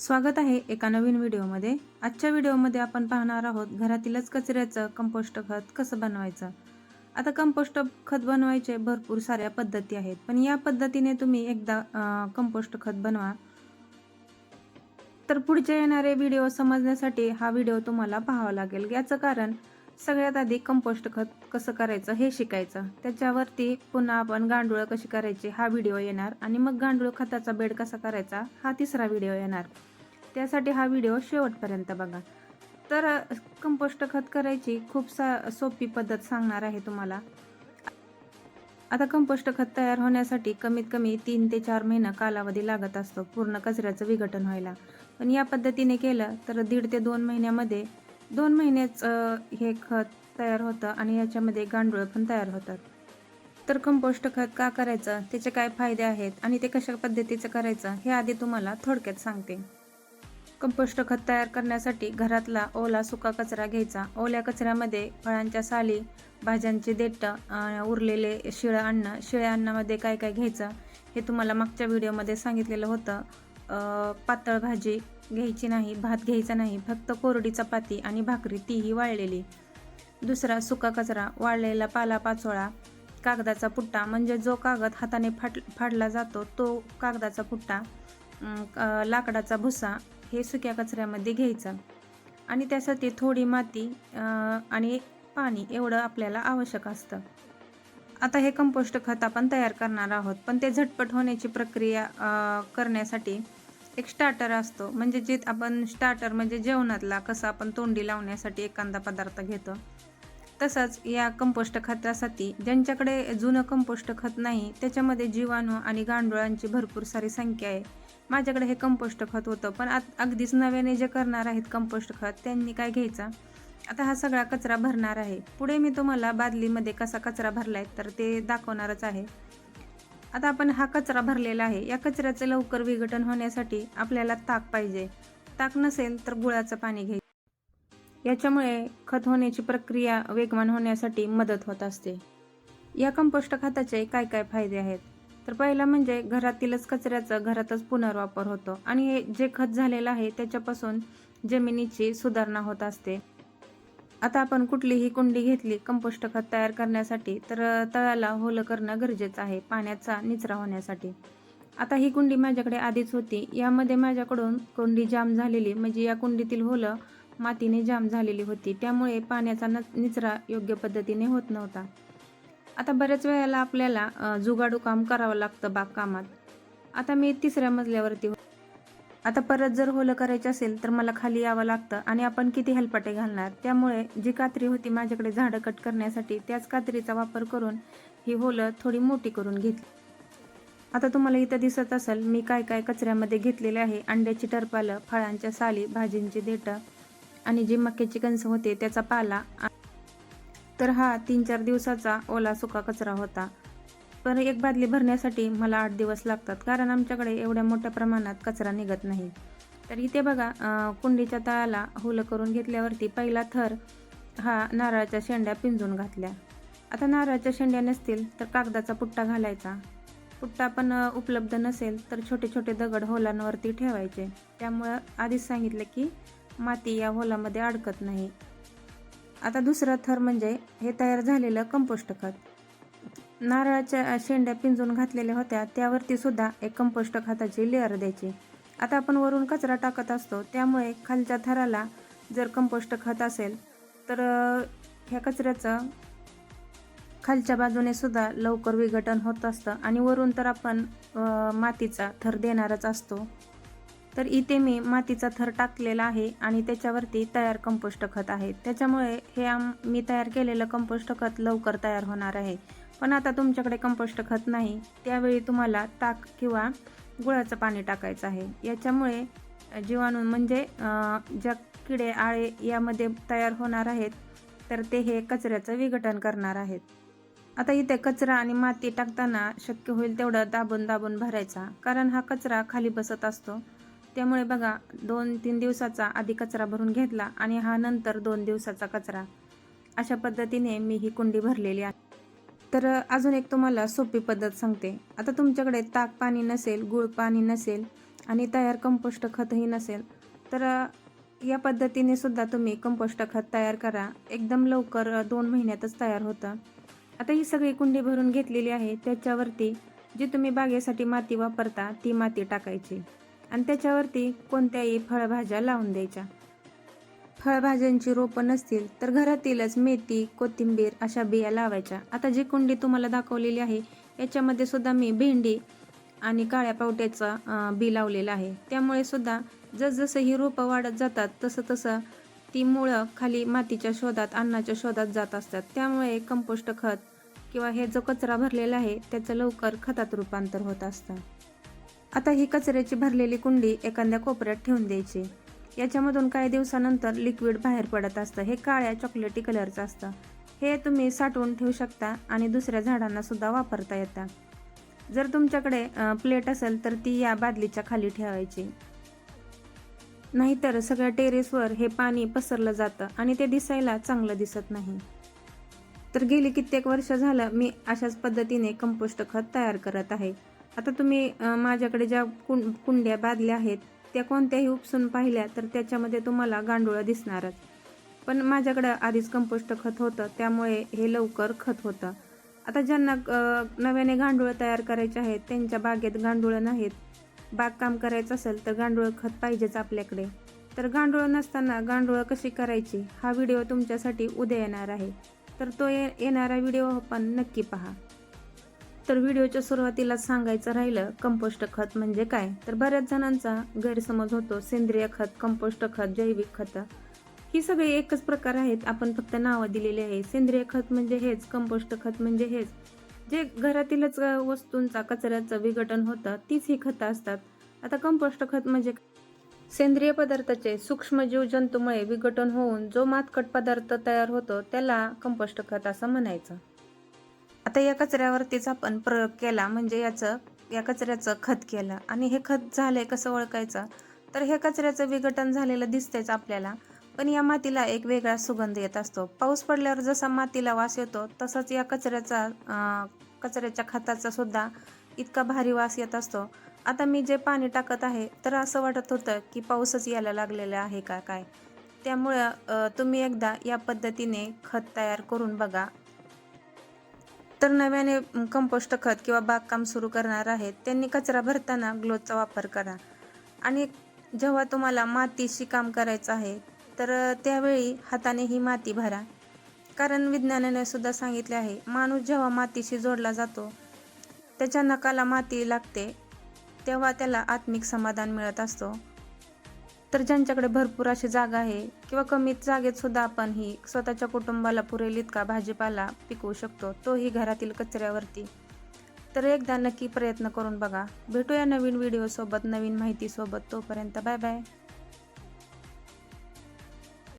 स्वागत आहे एका नवीन व्हिडिओमध्ये। आजच्या व्हिडिओमध्ये आपण पाहणार आहोत घरातीलच कचऱ्याचं कंपोस्ट खत कसं बनवायचं। आता कंपोस्ट खत बनवायचे भरपूर साऱ्या पद्धती आहेत, पण या पद्धतीने तुम्ही एकदा कंपोस्ट खत बनवा, तर पुढचे येणारे व्हिडिओ समजण्यासाठी हा व्हिडिओ तुम्हाला पाहावा लागेल। याचं कारण सगळ्यात आधी कंपोस्ट खत कसं करायचं हे शिकायचं, त्याच्यावरती पुन्हा आपण गांडूळ कशी करायची हा व्हिडिओ येणार आणि मग गांडूळ खताचा बेड कसा करायचा हा तिसरा व्हिडिओ येणार। त्यासाठी हा व्हिडिओ शेवटपर्यंत बघा। तर कंपोस्ट खत करायची खूप सोपी पद्धत सांगणार आहे तुम्हाला। आता कंपोस्ट खत तयार होण्यासाठी कमीत कमी 3 ते 4 महिना कालावधी लागत असतो पूर्ण कचऱ्याचं विघटन व्हायला, पण या पद्धतीने केलं तर 1.5 ते 2 महिन्यामध्ये 2 महिनेच हे खत तयार होतं आणि याच्यामध्ये गांडूळ पण तयार होतात। तर कंपोस्ट खत का करायचं, त्याचे काय फायदे आहेत आणि ते कशा पद्धतीचं करायचं हे आधी तुम्हाला थोडक्यात सांगते। कंपोस्ट खत तयार करण्यासाठी घरातला ओला सुका कचरा घ्यायचा। ओल्या कचऱ्यामध्ये फळांच्या साली, भाज्यांचे देठं, उरलेले शिळं अन्न, शिळ्या अन्नामध्ये काय काय घ्यायचं हे तुम्हाला मागच्या व्हिडिओमध्ये सांगितलेलं होतं। पातळ भाजी घ्यायची नाही, भात घ्यायचा नाही, फक्त कोरडी चपाती आणि भाकरी, तीही वाळलेली। दुसरा सुका कचरा, वाळलेला पालापाचोळा, कागदाचा पुट्टा म्हणजे जो कागद हाताने फाडला जातो तो कागदाचा पुट्टा, लाकडाचा भुसा हे सुक्या कचऱ्यामध्ये घ्यायचं आणि त्यासाठी थोडी माती आणि पाणी एवढं आपल्याला आवश्यक असतं। आता हे कंपोस्ट खत आपण तयार करणार आहोत, पण ते झटपट होण्याची प्रक्रिया करण्यासाठी एक स्टार्टर असतो, म्हणजे जे आपण स्टार्टर म्हणजे जेवणातला कसं आपण तोंडी लावण्यासाठी एखादा पदार्थ घेतो, तसंच या कंपोस्ट खतासाठी ज्यांच्याकडे जुनं कंपोस्ट खत नाही त्याच्यामध्ये जीवाणू आणि गांडुळांची भरपूर सारी संख्या आहे। माझ्याकडे हे कंपोस्ट खत होतं, पण अगदीच नव्याने जे करणार आहेत कंपोस्ट खत त्यांनी काय घ्यायचं, आता हा सगळा कचरा भरणार आहे। पुढे मी तुम्हाला बादलीमध्ये कसा कचरा भरलाय तर ते दाखवणारच आहे। आता आपण हा कचरा भरलेला आहे, या कचऱ्याचं लवकर विघटन होण्यासाठी आपल्याला ताक पाहिजे। ताक नसेल तर गुळाचं पाणी घ्यायचं, याच्यामुळे खत होण्याची प्रक्रिया वेगवान होण्यासाठी मदत होत असते। या कंपोस्ट खताचे काय काय फायदे आहेत, तर पहिला म्हणजे घरातीलच कचऱ्याचा घरातच पुनर्वापर होतो आणि हे जे खत झालेलं आहे त्याच्यापासून जमिनीची सुधारणा होत असते। आता आपण कुठलीही कुंडी घेतली कंपोस्ट खत तयार करण्यासाठी तर तळाला होलं करणं गरजेचं आहे पाण्याचा निचरा होण्यासाठी। आता ही कुंडी माझ्याकडे आधीच होती, यामध्ये माझ्याकडून कुंडी जाम झालेली, म्हणजे या कुंडीतील होलं मातीने जाम झालेली होती, त्यामुळे पाण्याचा निचरा योग्य पद्धतीने होत नव्हता। आता बऱ्याच वेळेला आपल्याला जुगाडू काम करावं लागतं बागकामात। आता मी 3ऱ्या मजल्यावरती आता परत जर होलं करायचे असेल तर मला खाली यावं लागतं आणि आपण किती हेलपाटे घालणार, त्यामुळे जी कात्री होती माझ्याकडे झाडं कट करण्यासाठी त्याच कात्रीचा वापर करून ही होलं थोडी मोठी करून घेतली। आता तुम्हाला इथं दिसत असेल मी काय काय कचऱ्यामध्ये घेतलेले आहे। अंड्याची टरपालं, फळांच्या साली, भाजींची देठं आणि जी मक्याची कणसं होते त्याचा पाला। तर हा 3-4 दिवसाचा ओला सुका कचरा होता, पण एक बादली भरण्यासाठी मला 8 दिवस लागतात, कारण आमच्याकडे एवढ्या मोठ्या प्रमाणात कचरा निघत नाही। तर इथे बघा कुंडीच्या तळाला होलं करून घेतल्यावरती पहिला थर हा नारळाच्या शेंड्या पिंजून घातल्या। आता नारळाच्या शेंड्या नसतील तर कागदाचा पुट्टा घालायचा। पुट्टा पण उपलब्ध नसेल तर छोटे छोटे दगड होलांवरती ठेवायचे, त्यामुळं आधीच सांगितलं की माती या होलामध्ये अडकत नाही। आता दुसरा थर म्हणजे हे तयार झालेलं कंपोस्ट खत। नारळाच्या शेंड्या पिंजून घातलेल्या होत्या त्यावरती सुद्धा एक कंपोस्ट खताची लेअर द्यायची। आता आपण वरून कचरा टाकत असतो, त्यामुळे खालच्या थराला जर कंपोस्ट खत असेल तर ह्या कचऱ्याचं खालच्या बाजूने सुद्धा लवकर विघटन होत असतं आणि वरून तर आपण मातीचा थर देणारच असतो। तर इथे मी मातीचा थर टाकलेला आहे आणि त्याच्यावरती तयार कंपोस्ट खत आहे, त्याच्यामुळे हे मी तयार केलेलं कंपोस्ट खत लवकर तयार होणार आहे। पण आता तुमच्याकडे कंपोस्ट खत नाही त्यावेळी तुम्हाला ताक किंवा गुळाचं पाणी टाकायचं आहे। याच्यामुळे जीवाणू म्हणजे ज्या किडे आळे यामध्ये तयार होणार आहेत तर ते हे कचऱ्याचं विघटन करणार आहेत। आता इथे कचरा आणि माती टाकताना शक्य होईल तेवढं दाबून दाबून भरायचा, कारण हा कचरा खाली बसत असतो। त्यामुळे बघा 2-3 दिवसाचा आधी कचरा भरून घेतला आणि हा नंतर 2 दिवसाचा कचरा, अशा पद्धतीने मी ही कुंडी भरलेली आहे। तर अजून एक तुम्हाला सोपी पद्धत सांगते। आता तुमच्याकडे ताक पाणी नसेल, गुळ पाणी नसेल आणि तयार कंपोस्ट खतही नसेल तर या पद्धतीने सुद्धा तुम्ही कंपोस्ट खत तयार करा. एकदम लवकर 2 महिन्यातच तयार होतं. आता ही सगळी कुंडी भरून घेतलेली आहे. त्याच्यावरती जी तुम्ही बागेसाठी माती वापरता ती माती टाकायची आणि त्याच्यावरती कोणत्याही फळभाज्या लावून द्यायच्या. फळभाज्यांची रोपं नसतील तर घरातीलच मेथी, कोथिंबीर अशा बिया लावायच्या. आता जी कुंडी तुम्हाला दाखवलेली आहे याच्यामध्ये सुद्धा मी भेंडी आणि काळ्या पावट्याचं बी लावलेलं आहे. त्यामुळे सुद्धा जसजसं ही रोपं वाढत जातात तसं ती मुळं खाली मातीच्या शोधात, अन्नाच्या शोधात जात असतात. त्यामुळे कंपोस्ट खत किंवा हे जो कचरा भरलेला आहे त्याचं लवकर खतात रूपांतर होत असतं. आता ही कचऱ्याची भरलेली कुंडी एखाद्या कोपऱ्यात ठेवून द्यायची. याच्यामधून काही दिवसानंतर लिक्विड बाहेर पडत असतं. हे काळ्या चॉकलेटी कलरचं असतं. हे तुम्ही साठवून ठेवू शकता आणि दुसऱ्या झाडांना सुद्धा वापरता येतं. जर तुमच्याकडे प्लेट असेल तर ती या बादलीच्या खाली ठेवायची. नाहीतर सगळ्या टेरेसवर हे पाणी पसरलं जातं आणि ते दिसायला चांगलं दिसत नाही. तर गेली कित्येक वर्ष झालं मी अशाच पद्धतीने कंपोस्ट खत तयार करत आहे. आता तुम्ही माझ्याकडे ज्या कुंड्या बादल्या आहेत त्या कोणत्याही उपसून पाहिल्या तर त्याच्यामध्ये तुम्हाला गांडूळं दिसणारच. पण माझ्याकडं आधीच कंपोस्ट खत होतं त्यामुळे हे लवकर खत होतं. आता ज्यांना नव्याने गांडूळं तयार करायचे आहेत, त्यांच्या बागेत गांडूळं नाहीत, बागकाम करायचं असेल तर गांडूळं खत पाहिजेच आपल्याकडे. तर गांडूळं नसताना गांडूळं कशी करायची हा व्हिडिओ तुमच्यासाठी उद्या येणार आहे. तर तो येणारा व्हिडिओ पण नक्की पहा. तर व्हिडिओच्या सुरुवातीला सांगायचं राहिलं कंपोस्ट खत म्हणजे काय, तर बऱ्याच जणांचा गैरसमज होतो. सेंद्रिय खत, कंपोस्ट खत, जैविक खतं ही सगळी एकच प्रकार आहेत. आपण फक्त नावं दिलेली आहे. सेंद्रिय खत म्हणजे हेच, कंपोस्ट खत म्हणजे हेच. जे घरातीलच वस्तूंचा कचऱ्याचं विघटन होतं तीच ही खतं असतात. आता कंपोस्ट खत म्हणजे सेंद्रिय पदार्थाचे सूक्ष्मजीव जंतूमुळे विघटन होऊन जो मातकट पदार्थ तयार होतो त्याला कंपोस्ट खत असं म्हणायचं. आता या कचऱ्यावरतीच आपण प्रयोग केला म्हणजे या कचऱ्याचं खत केलं आणि हे खत झालंय कसं ओळखायचं, तर हे कचऱ्याचं विघटन झालेलं दिसतंयच आपल्याला. पण या मातीला एक वेगळा सुगंध येत असतो. पाऊस पडल्यावर जसा मातीला वास येतो तसाच या कचऱ्याच्या खताचा सुद्धा इतका भारी वास येत असतो. आता मी जे पाणी टाकत आहे तर असं वाटत होतं की पाऊसच यायला लागलेला आहे का काय. त्यामुळं तुम्ही एकदा या पद्धतीने खत तयार करून बघा. तर नव्याने कंपोस्ट खत किंवा बागकाम सुरू करणार आहेत त्यांनी कचरा भरताना ग्लोव्हचा वापर करा. आणि जेव्हा तुम्हाला मातीशी काम करायचं आहे तर त्यावेळी हाताने ही माती भरा. कारण विज्ञानाने सुद्धा सांगितले आहे, माणूस जेव्हा मातीशी जोडला जातो त्याच्या नखाला माती लागते तेव्हा त्याला आत्मिक समाधान मिळत असतो. तर ज्यांच्याकडे भरपूर अशी जागा आहे किंवा कमी जागेत सुद्धा आपण ही स्वतःच्या कुटुंबाला पुरेल इतका भाजीपाला पिकवू शकतो, तोही घरातील कचऱ्यावरती. तर एकदा नक्की प्रयत्न करून बघा. भेटूया नवीन व्हिडिओसोबत, नवीन माहितीसोबत. तोपर्यंत बाय बाय.